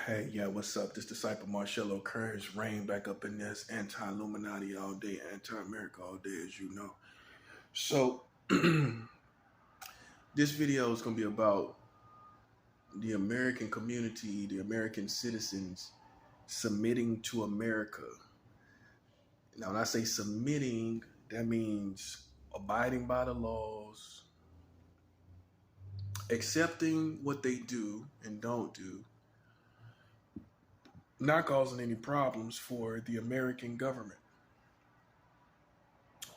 Hey, yeah, what's up? This disciple Marcello Curtis reign back up in this anti-Illuminati all day, anti-America all day, as you know. So, this video is going to be about the American community, the American citizens submitting to America. Now, when I say submitting, that means abiding by the laws, accepting what they do and don't do, not causing any problems for the American government,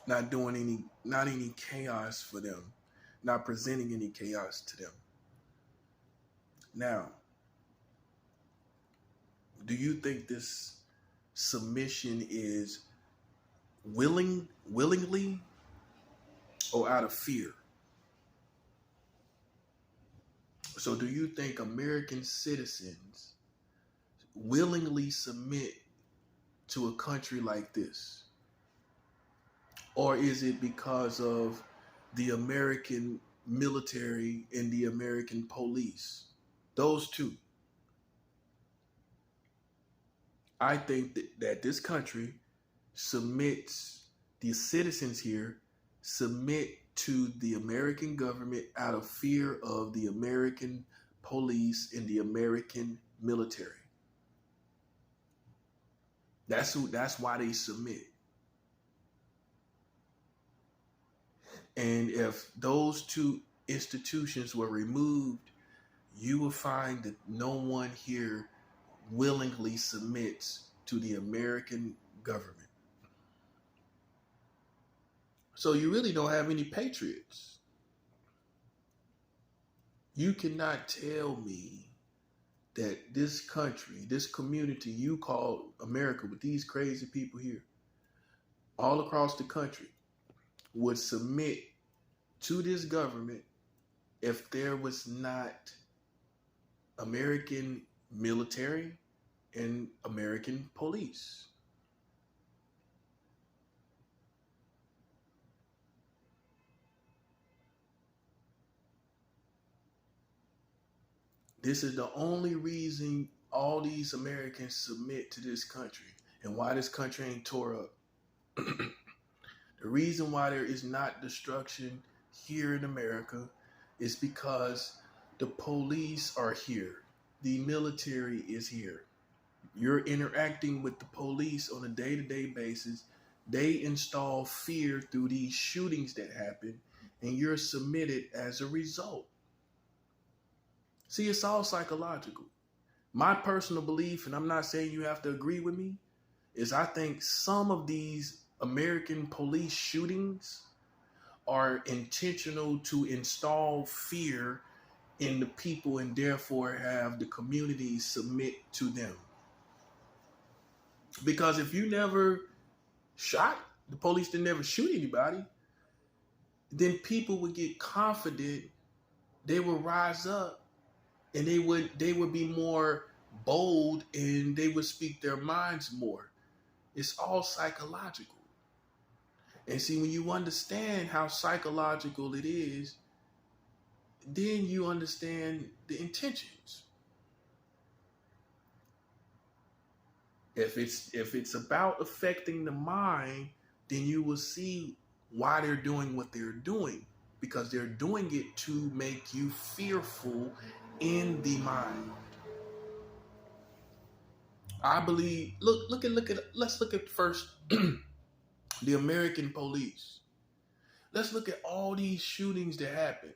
not any chaos for them, not presenting any chaos to them. Now, do you think this submission is willingly or out of fear? So do you think American citizens willingly submit to a country like this? Or is it because of the American military and the American police? Those two. I think that this country submits, the citizens here submit to the American government out of fear of the American police and the American military. That's why they submit. And if those two institutions were removed, you will find that no one here willingly submits to the American government. So you really don't have any patriots. You cannot tell me that this country, this community you call America with these crazy people here, all across the country, would submit to this government if there was not American military and American police. This is the only reason all these Americans submit to this country and why this country ain't tore up. The reason why there is not destruction here in America is because the police are here. The military is here. You're interacting with the police on a day-to-day basis. They install fear through these shootings that happen, and you're submitted as a result. See, it's all psychological. My personal belief, and I'm not saying you have to agree with me, is I think some of these American police shootings are intentional to install fear in the people and therefore have the community submit to them. Because if you never shot, the police didn't never shoot anybody, then people would get confident, they would rise up, and they would be more bold and they would speak their minds more. It's all psychological. And see, when you understand how psychological it is, then you understand the intentions. If it's about affecting the mind, then you will see why they're doing what they're doing, because they're doing it to make you fearful in the mind. I believe, let's look at first the American police. Let's look at all these shootings that happen.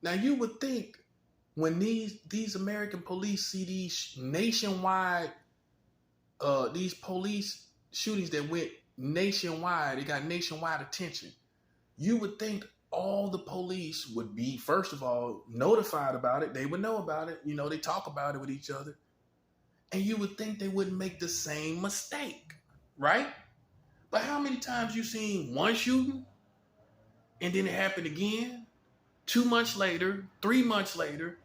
Now you would think when these American police see these nationwide, these police shootings that went nationwide, they got nationwide attention. You would think all the police would be, first of all, notified about it. They would know about it. You know, they talk about it with each other. And you would think they wouldn't make the same mistake, right? But how many times you seen one shooting and then it happened again? 2 months later, 3 months later.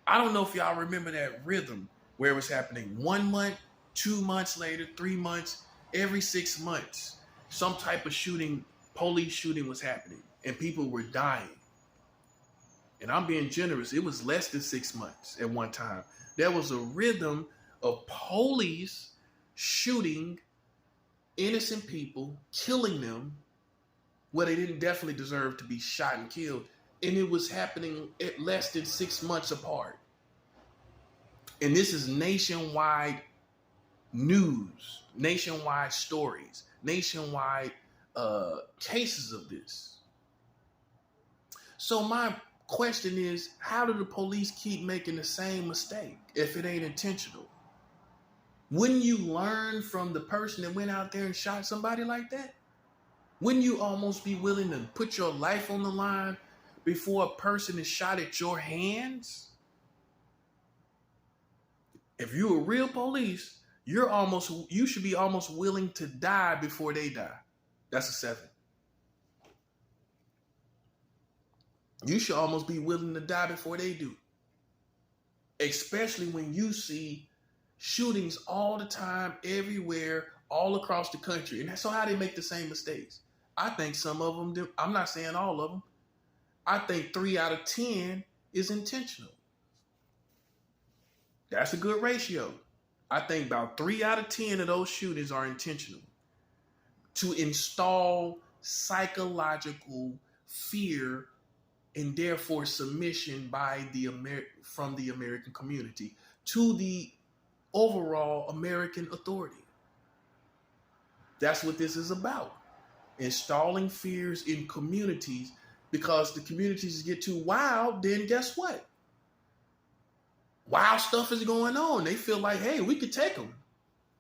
I don't know if y'all remember that rhythm where it was happening 1 month, 2 months later, 3 months, every 6 months. Some type of shooting, police shooting was happening and people were dying. And I'm being generous. It was less than 6 months at one time. There was a rhythm of police shooting innocent people, killing them where they didn't definitely deserve to be shot and killed. And it was happening at less than 6 months apart. And this is nationwide news, nationwide stories, nationwide cases of this. So my question is, how do the police keep making the same mistake if it ain't intentional? Wouldn't you learn from the person that went out there and shot somebody like that? Wouldn't you almost be willing to put your life on the line before a person is shot at your hands? If you're a real police, you should be almost willing to die before they die. That's a 7. You should almost be willing to die before they do. Especially when you see shootings all the time, everywhere, all across the country. And that's how they make the same mistakes. I think some of them do. I'm not saying all of them. I think 3 out of 10 is intentional. That's a good ratio. I think about 3 out of 10 of those shootings are intentional to install psychological fear and therefore submission by from the American community to the overall American authority. That's what this is about. Installing fears in communities, because the communities get too wild, then guess what? Wild stuff is going on. They feel like, hey, we could take them.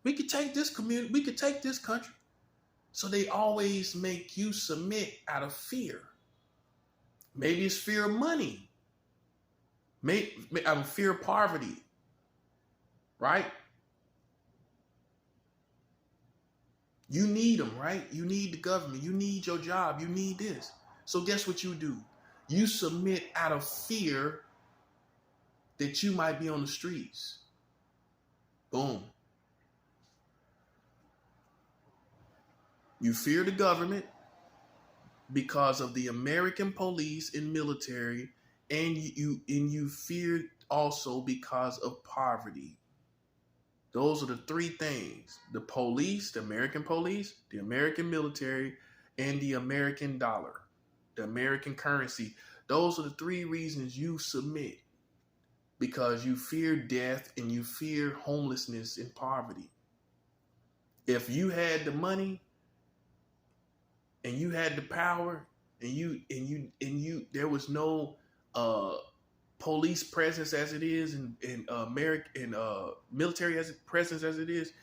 We could take this community. We could take this country. So they always make you submit out of fear. Maybe it's fear of money. Maybe fear of poverty. Right? You need them, right? You need the government. You need your job. You need this. So guess what you do? You submit out of fear that you might be on the streets. Boom. You fear the government because of the American police and military, and you fear also because of poverty. Those are the 3 things: the police, the American military, and the American dollar, the American currency. Those are the 3 reasons you submit, because you fear death and you fear homelessness and poverty. If you had the money and you had the power and there was no police presence as it is in American military presence as it is,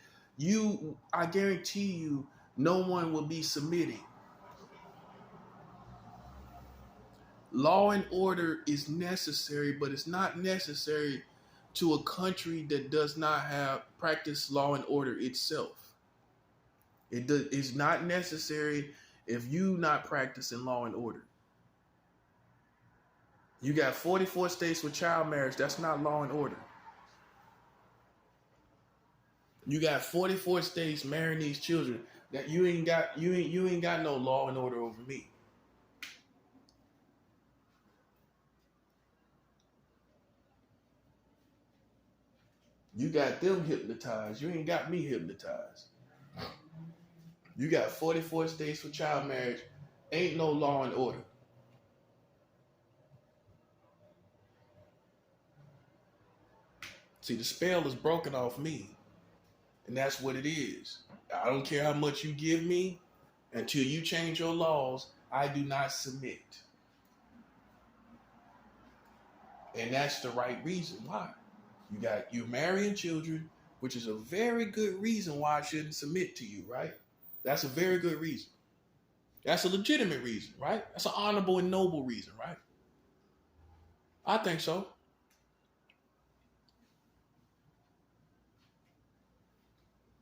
I guarantee you, no one will be submitting. Law and order is necessary, but it's not necessary to a country that does not have practice law and order itself. It's not necessary if you not practicing law and order. You got 44 states with child marriage. That's not law and order. You got 44 states marrying these children. That you ain't got no law and order over me. You got them hypnotized. You ain't got me hypnotized. You got 44 states for child marriage. Ain't no law and order. See, the spell is broken off me. And that's what it is. I don't care how much you give me. Until you change your laws, I do not submit. And that's the right reason why. You're marrying children, which is a very good reason why I shouldn't submit to you, right? That's a very good reason. That's a legitimate reason, right? That's an honorable and noble reason, right? I think so.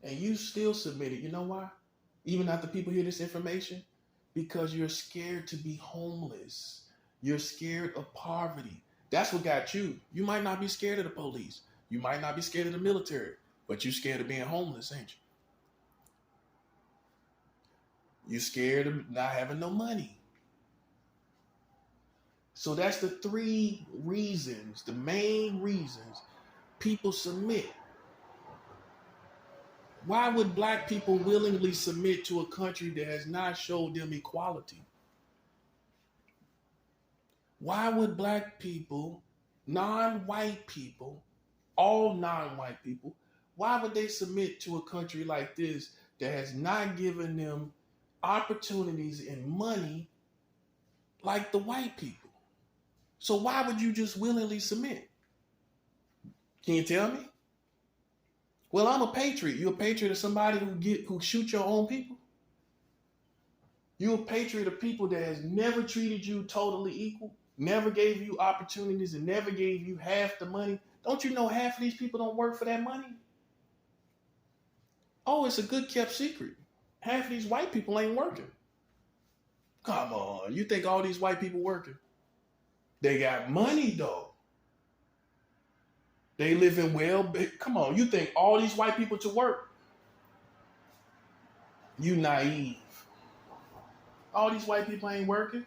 And you still submitted. You know why? Even after people hear this information? Because you're scared to be homeless. You're scared of poverty. That's what got you. You might not be scared of the police. You might not be scared of the military. But you're scared of being homeless, ain't you? You're scared of not having no money. So that's the 3 reasons, the main reasons people submit? Why would black people willingly submit to a country that has not showed them equality? Why would black people, non-white people, all non-white people, why would they submit to a country like this that has not given them opportunities and money like the white people? So why would you just willingly submit? Can you tell me? Well, I'm a patriot. You a patriot of somebody who shoot your own people? You a patriot of people that has never treated you totally equal, never gave you opportunities, and never gave you half the money? Don't you know half of these people don't work for that money? Oh, it's a good kept secret. Half of these white people ain't working. Come on, you think all these white people working? They got money though. They live in come on, you think all these white people to work? You naive. All these white people ain't working.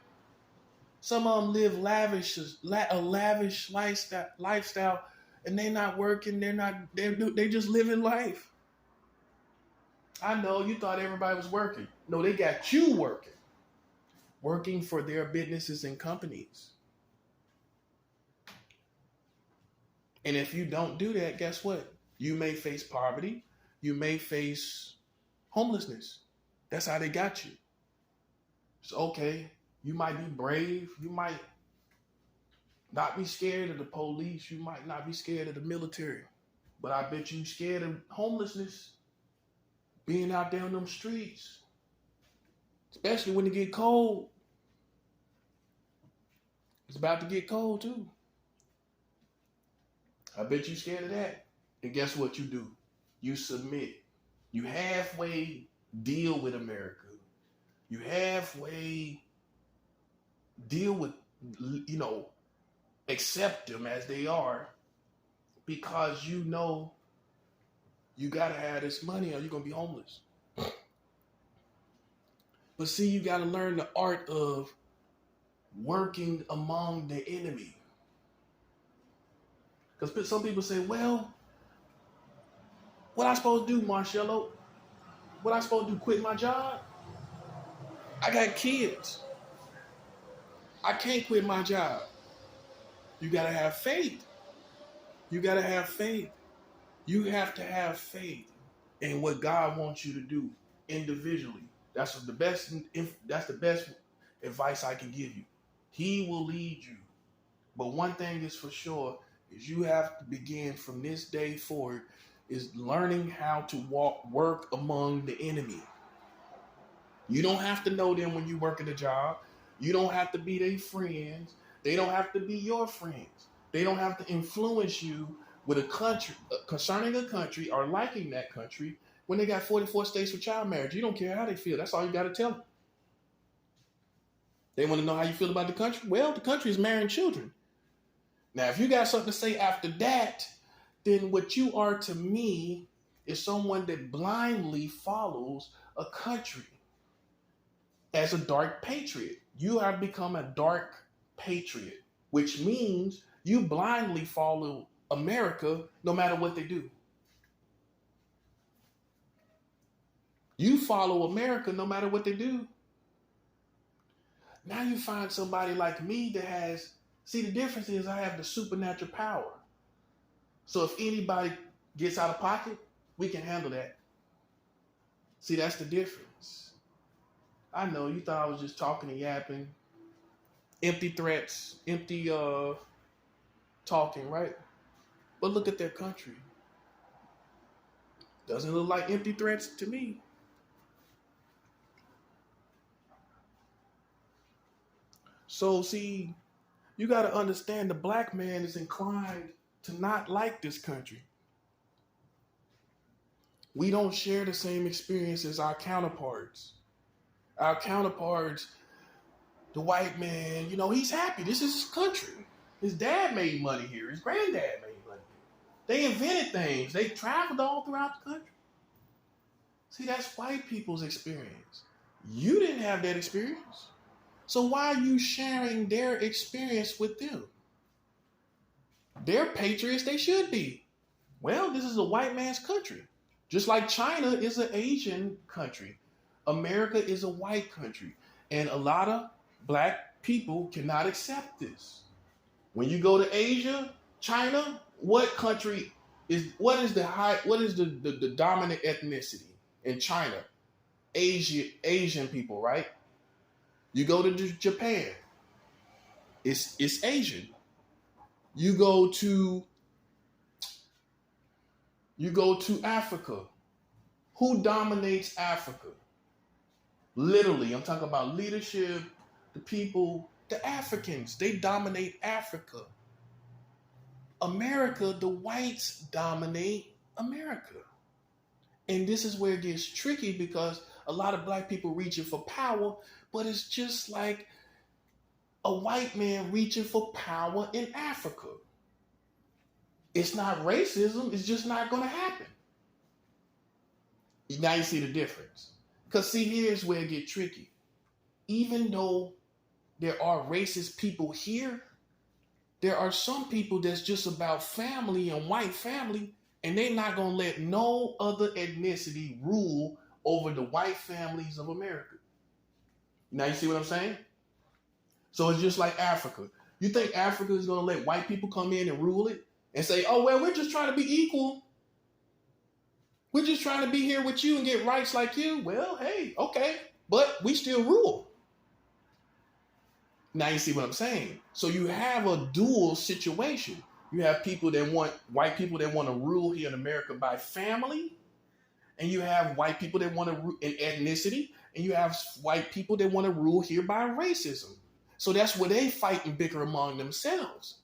Some of them live a lavish lifestyle, and they not working. They just living life. I know you thought everybody was working. No, they got you working for their businesses and companies. And if you don't do that, guess what? You may face poverty. You may face homelessness. That's how they got you. It's okay. You might be brave. You might not be scared of the police. You might not be scared of the military. But I bet you scared of homelessness. Being out there on them streets. Especially when it get cold. It's about to get cold too. I bet you scared of that. And guess what you do? You submit. You halfway deal with America. You halfway deal with, accept them as they are, because you know you got to have this money or you're going to be homeless. But see, you got to learn the art of working among the enemy. Because some people say, well, what I supposed to do, Marcello? What I supposed to do, quit my job? I got kids. I can't quit my job. You got to have faith. You got to have faith. You have to have faith in what God wants you to do individually. That's the best advice I can give you. He will lead you. But one thing is for sure is you have to begin from this day forward is learning how to work among the enemy. You don't have to know them when you work at a job. You don't have to be their friends. They don't have to be your friends. They don't have to influence you with a country, concerning a country or liking that country when they got 44 states for child marriage. You don't care how they feel. That's all you got to tell them. They want to know how you feel about the country. Well, the country is marrying children. Now, if you got something to say after that, then what you are to me is someone that blindly follows a country as a dark patriot. You have become a dark patriot, which means you blindly follow America no matter what they do. You follow America no matter what they do. Now you find somebody like me that has, see, the difference is I have the supernatural power. So if anybody gets out of pocket, we can handle that. See, that's the difference. I know you thought I was just talking and yapping. Empty threats, empty talking, right? But look at their country. Doesn't look like empty threats to me. So see, you got to understand the black man is inclined to not like this country. We don't share the same experience as our counterparts. Our counterparts, the white man, he's happy. This is his country. His dad made money here. His granddad made money here. They invented things. They traveled all throughout the country. See, that's white people's experience. You didn't have that experience. So why are you sharing their experience with them? They're patriots. They should be. Well, this is a white man's country. Just like China is an Asian country. America is a white country. And a lot of black people cannot accept this. When you go to Asia, China, what is the dominant ethnicity in China? Asian people, right? You go to Japan, it's Asian. You go to Africa. Who dominates Africa? Literally, I'm talking about leadership, the people, the Africans. They dominate Africa. America, the whites dominate America. And this is where it gets tricky because a lot of black people reaching for power, but it's just like a white man reaching for power in Africa. It's not racism, it's just not going to happen. Now you see the difference. Because see, here's where it gets tricky. Even though there are racist people here, there are some people that's just about family and white family, and they're not going to let no other ethnicity rule over the white families of America. Now you see what I'm saying? So it's just like Africa. You think Africa is going to let white people come in and rule it and say, oh, well, we're just trying to be equal. We're just trying to be here with you and get rights like you. Well, hey, okay, but we still rule. Now you see what I'm saying? So you have a dual situation. You have white people that want to rule here in America by family, and you have white people that want to rule in ethnicity, and you have white people that want to rule here by racism. So that's where they fight and bicker among themselves.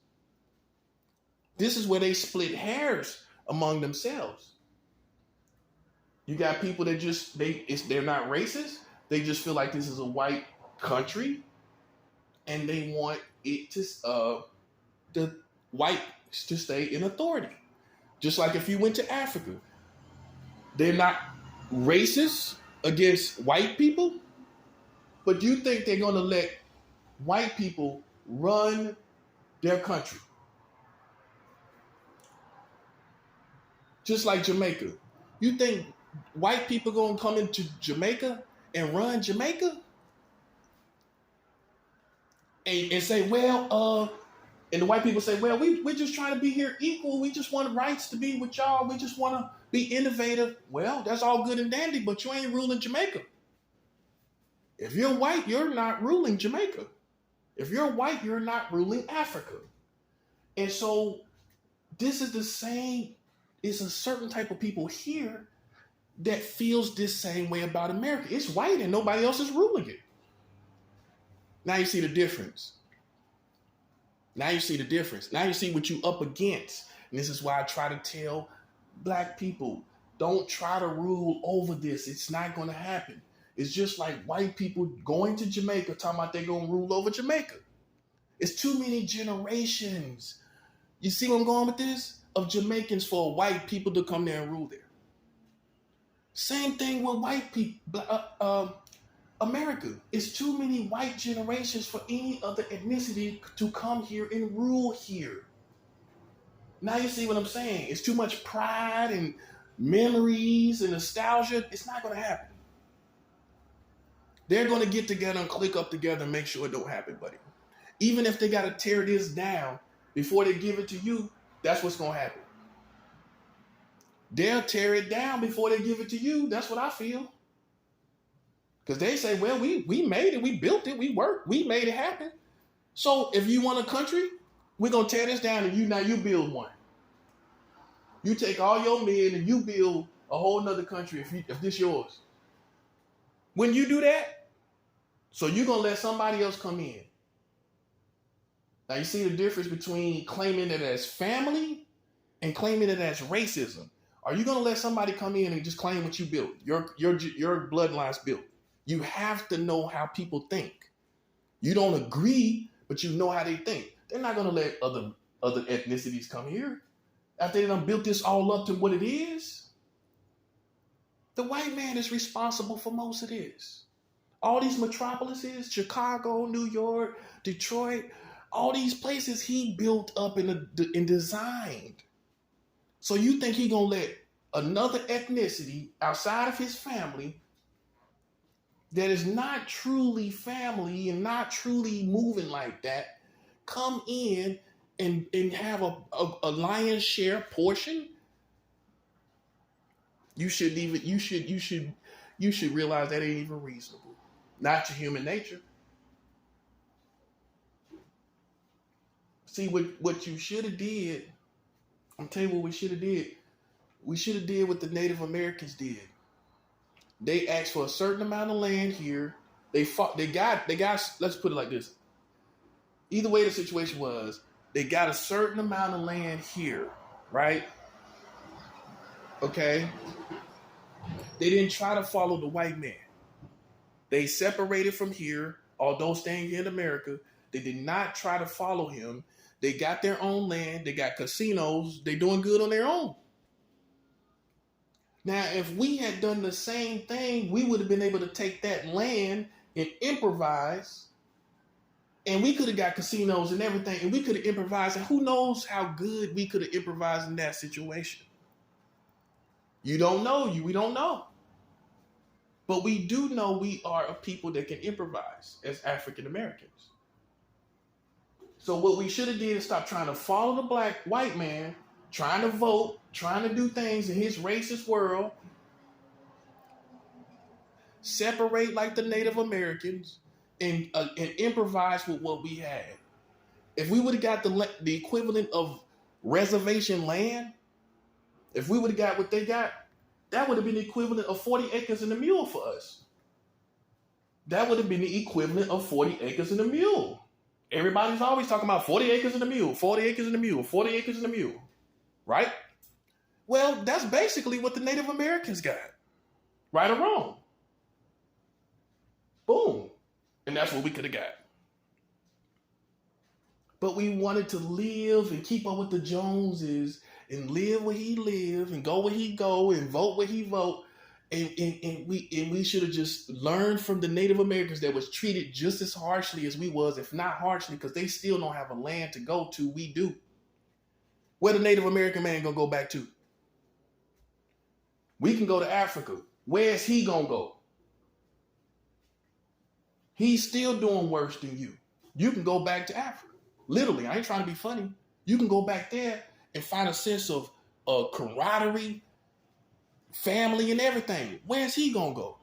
This is where they split hairs among themselves. You got people that they're not racist. They just feel like this is a white country, and they want it to the whites to stay in authority. Just like if you went to Africa, they're not racist against white people, but you think they're going to let white people run their country. Just like Jamaica. You think white people going to come into Jamaica and run Jamaica? And say, well, and the white people say, well, we're just trying to be here equal. We just want rights to be with y'all. We just want to be innovative. Well, that's all good and dandy, but you ain't ruling Jamaica. If you're white, you're not ruling Jamaica. If you're white, you're not ruling Africa. And so this is the same. It's a certain type of people here that feels this same way about America. It's white and nobody else is ruling it. Now you see the difference. Now you see the difference. Now you see what you up against. And this is why I try to tell black people, don't try to rule over this. It's not going to happen. It's just like white people going to Jamaica talking about they're going to rule over Jamaica. It's too many generations. You see where I'm going with this? Of Jamaicans for white people to come there and rule there. Same thing with white people. America. It's too many white generations for any other ethnicity to come here and rule here. Now you see what I'm saying? It's too much pride and memories and nostalgia. It's not going to happen. They're going to get together and click up together and make sure it don't happen, buddy. Even if they got to tear this down before they give it to you, that's what's going to happen. They'll tear it down before they give it to you. That's what I feel. Because they say, well, we made it, we built it, we worked, we made it happen. So if you want a country, we're going to tear this down and you build one. You take all your men and you build a whole nother country if this yours. When you do that, so you're going to let somebody else come in. Now you see the difference between claiming it as family and claiming it as racism. Are you going to let somebody come in and just claim what you built, your bloodline's built? You have to know how people think. You don't agree, but you know how they think. They're not going to let other ethnicities come here after they done built this all up to what it is. The white man is responsible for most of this. All these metropolises, Chicago, New York, Detroit, all these places he built up and designed. So you think he gonna let another ethnicity outside of his family that is not truly family and not truly moving like that come in and have a lion's share portion? You should realize that ain't even reasonable. Not your human nature. See what you should have did. I'm telling you what we should have did. We should have did what the Native Americans did. They asked for a certain amount of land here. They got, let's put it like this. Either way the situation was, they got a certain amount of land here, right? Okay. They didn't try to follow the white man. They separated from here, although staying here in America. They did not try to follow him. They got their own land. They got casinos. They doing good on their own. Now, if we had done the same thing, we would have been able to take that land and improvise. And we could have got casinos and everything. And we could have improvised. And who knows how good we could have improvised in that situation. You don't know. We don't know. But we do know we are a people that can improvise as African Americans. So what we should have did is stop trying to follow the white man, trying to vote, trying to do things in his racist world. Separate like the Native Americans and improvise with what we had. If we would have got the equivalent of reservation land, if we would have got what they got, that would have been the equivalent of 40 acres and a mule for us. That would have been the equivalent of 40 acres and a mule. Everybody's always talking about 40 acres and a mule, 40 acres and a mule, 40 acres and a mule, right? Well, that's basically what the Native Americans got, right or wrong. Boom. And that's what we could have got. But we wanted to live and keep up with the Joneses and live where he live and go where he go and vote where he vote. And we should have just learned from the Native Americans that was treated just as harshly as we was, if not harshly, because they still don't have a land to go to. We do. Where the Native American man gonna go back to? We can go to Africa. Where's he gonna go? He's still doing worse than you. You can go back to Africa. Literally, I ain't trying to be funny. You can go back there and find a sense of camaraderie, family, and everything. Where's he gonna go?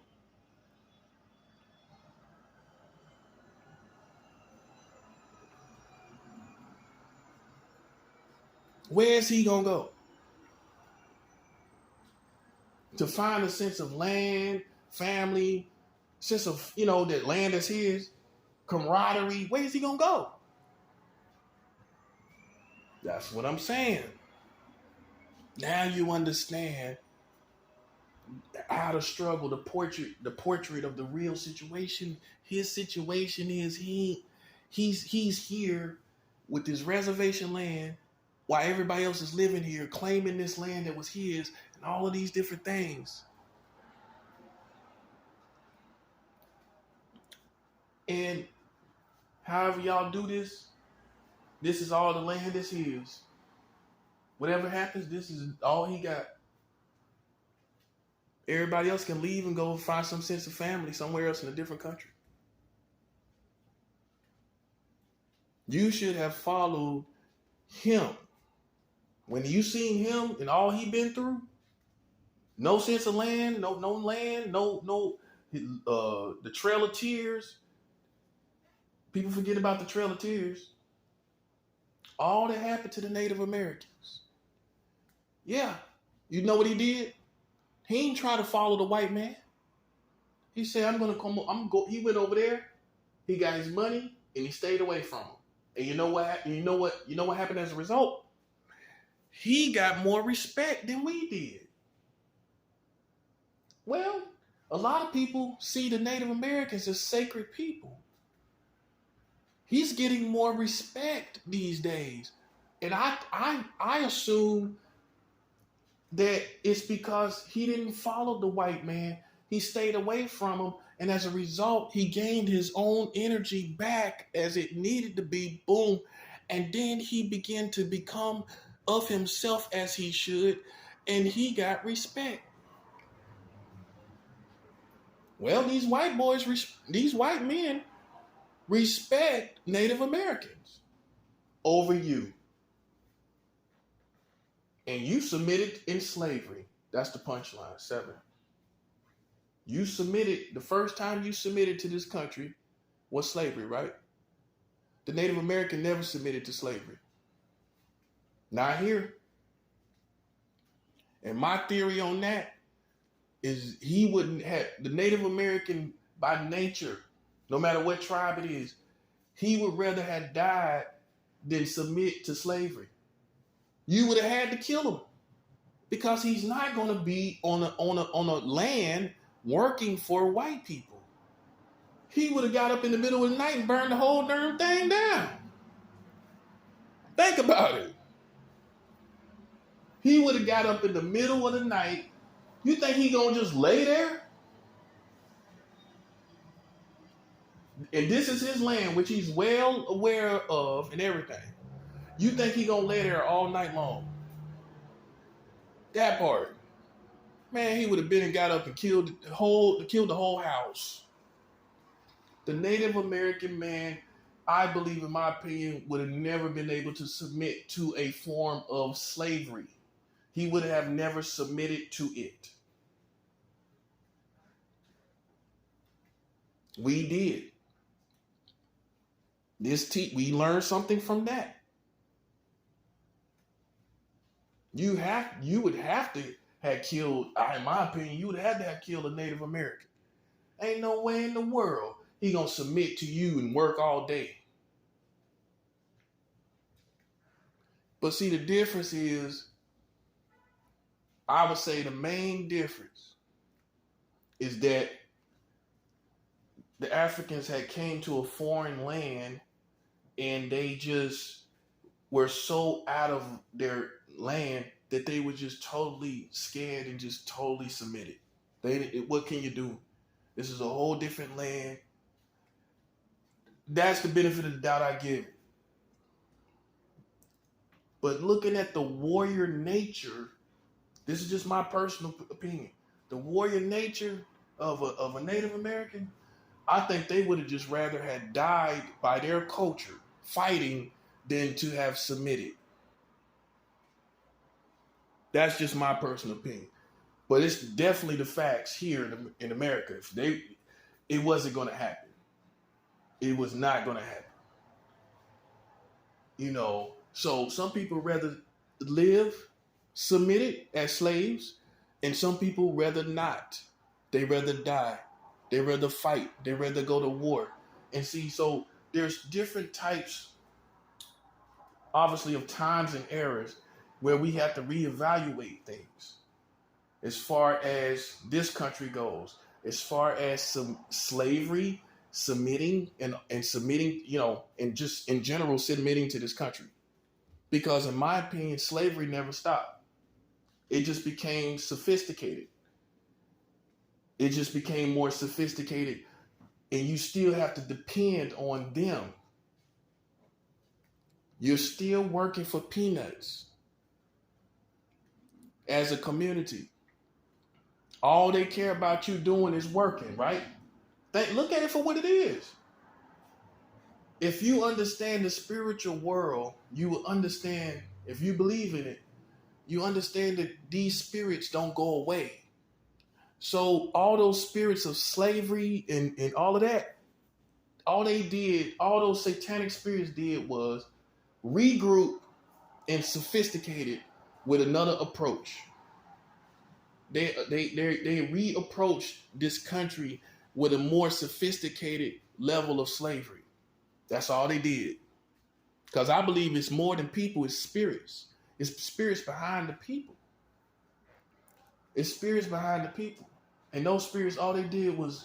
Where's he gonna go? To find a sense of land, family, sense of, that land is his, camaraderie. Where's he gonna go? That's what I'm saying. Now you understand how to struggle, the portrait of the real situation. His situation is he's here with this reservation land while everybody else is living here, claiming this land that was his, and all of these different things. And however y'all do this is all the land that's his. Whatever happens, this is all he got. Everybody else can leave and go find some sense of family somewhere else in a different country. You should have followed him. When you seen him and all he been through, no sense of land, no land, the Trail of Tears. People forget about the Trail of Tears. All that happened to the Native Americans. Yeah, you know what he did? He ain't try to follow the white man. He said, I'm gonna go. He went over there, he got his money, and he stayed away from him. And you know what happened as a result? He got more respect than we did. Well, a lot of people see the Native Americans as sacred people. He's getting more respect these days. And I assume that it's because he didn't follow the white man. He stayed away from him. And as a result, he gained his own energy back as it needed to be. Boom. And then he began to become of himself as he should, and he got respect. Well, these white men respect Native Americans over you. And you submitted in slavery. That's the punchline. 7. You submitted, the first time you submitted to this country was slavery, right? The Native American never submitted to slavery. Not here. And my theory on that is he wouldn't have, the Native American by nature, no matter what tribe it is, he would rather have died than submit to slavery. You would have had to kill him because he's not going to be on a land working for white people. He would have got up in the middle of the night and burned the whole darn thing down. Think about it. He would have got up in the middle of the night. You think he gonna just lay there? And this is his land, which he's well aware of and everything. You think he gonna lay there all night long? That part. Man, he would have been and got up and killed the whole house. The Native American man, I believe, in my opinion, would have never been able to submit to a form of slavery. He would have never submitted to it. We did. We learned something from that. You would have to have killed, in my opinion, you would have to have killed a Native American. Ain't no way in the world he gonna submit to you and work all day. But see, the difference is, I would say the main difference is that the Africans had came to a foreign land and they just were so out of their land that they were just totally scared and just totally submitted. What can you do? This is a whole different land. That's the benefit of the doubt I give. But looking at the warrior nature, this is just my personal opinion. The warrior nature of a Native American, I think they would have just rather had died by their culture fighting than to have submitted. That's just my personal opinion. But it's definitely the facts here in America. It wasn't going to happen. It was not going to happen. So some people rather live submitted as slaves, and some people rather not. They rather die. They rather fight. They rather go to war. And see, so there's different types, obviously, of times and eras where we have to reevaluate things as far as this country goes, as far as some slavery, submitting and submitting, and just in general submitting to this country. Because in my opinion, slavery never stopped. It just became sophisticated. It just became more sophisticated, and you still have to depend on them. You're still working for peanuts as a community. All they care about you doing is working, right? Look at it for what it is. If you understand the spiritual world, you will understand, if you believe in it, you understand that these spirits don't go away. So all those spirits of slavery and all of that, all those satanic spirits did was regroup and sophisticated with another approach. They reapproached this country with a more sophisticated level of slavery. That's all they did. Because I believe it's more than people, it's spirits. It's spirits behind the people. It's spirits behind the people. And those spirits, all they did was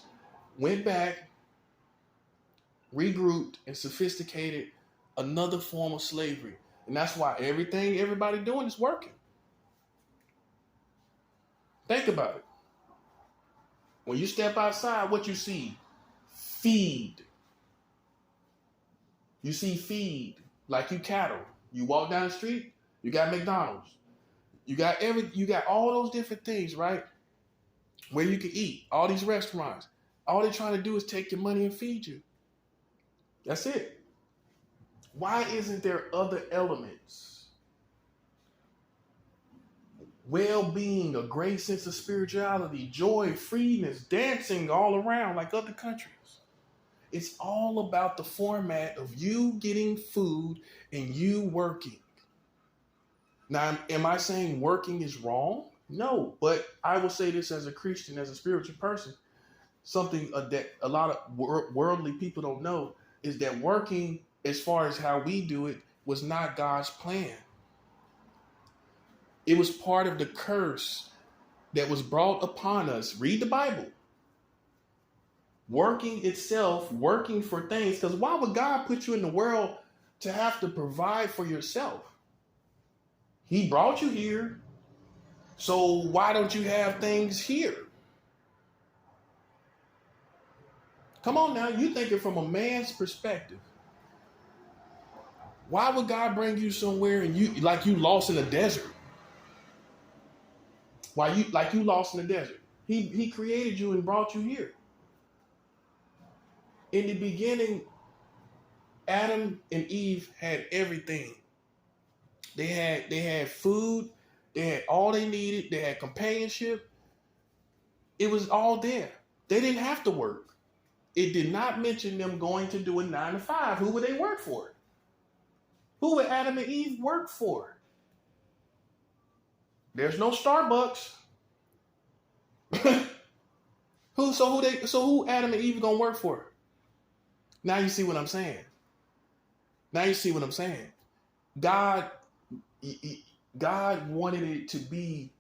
went back, regrouped, and sophisticated another form of slavery. And that's why everything everybody doing is working. Think about it. When you step outside, what you see? Feed. You see feed, like you cattle. You walk down the street, You got McDonald's. You got all those different things, right? Where you can eat. All these restaurants. All they're trying to do is take your money and feed you. That's it. Why isn't there other elements? Well-being, a great sense of spirituality, joy, freeness, dancing all around like other countries. It's all about the format of you getting food and you working. Now, am I saying working is wrong? No, but I will say this as a Christian, as a spiritual person, something that a lot of worldly people don't know is that working, as far as how we do it, was not God's plan. It was part of the curse that was brought upon us. Read the Bible. Working itself, working for things, because why would God put you in the world to have to provide for yourself? He brought you here, so why don't you have things here? Come on now, you think it from a man's perspective. Why would God bring you somewhere and you lost in the desert? Why you lost in the desert? He created you and brought you here. In the beginning, Adam and Eve had everything. They had food, they had all they needed, they had companionship. It was all there. They didn't have to work. It did not mention them going to do a 9 to 5. Who would they work for? Who would Adam and Eve work for? There's no Starbucks. Who Adam and Eve gonna work for? Now you see what I'm saying. God wanted it to be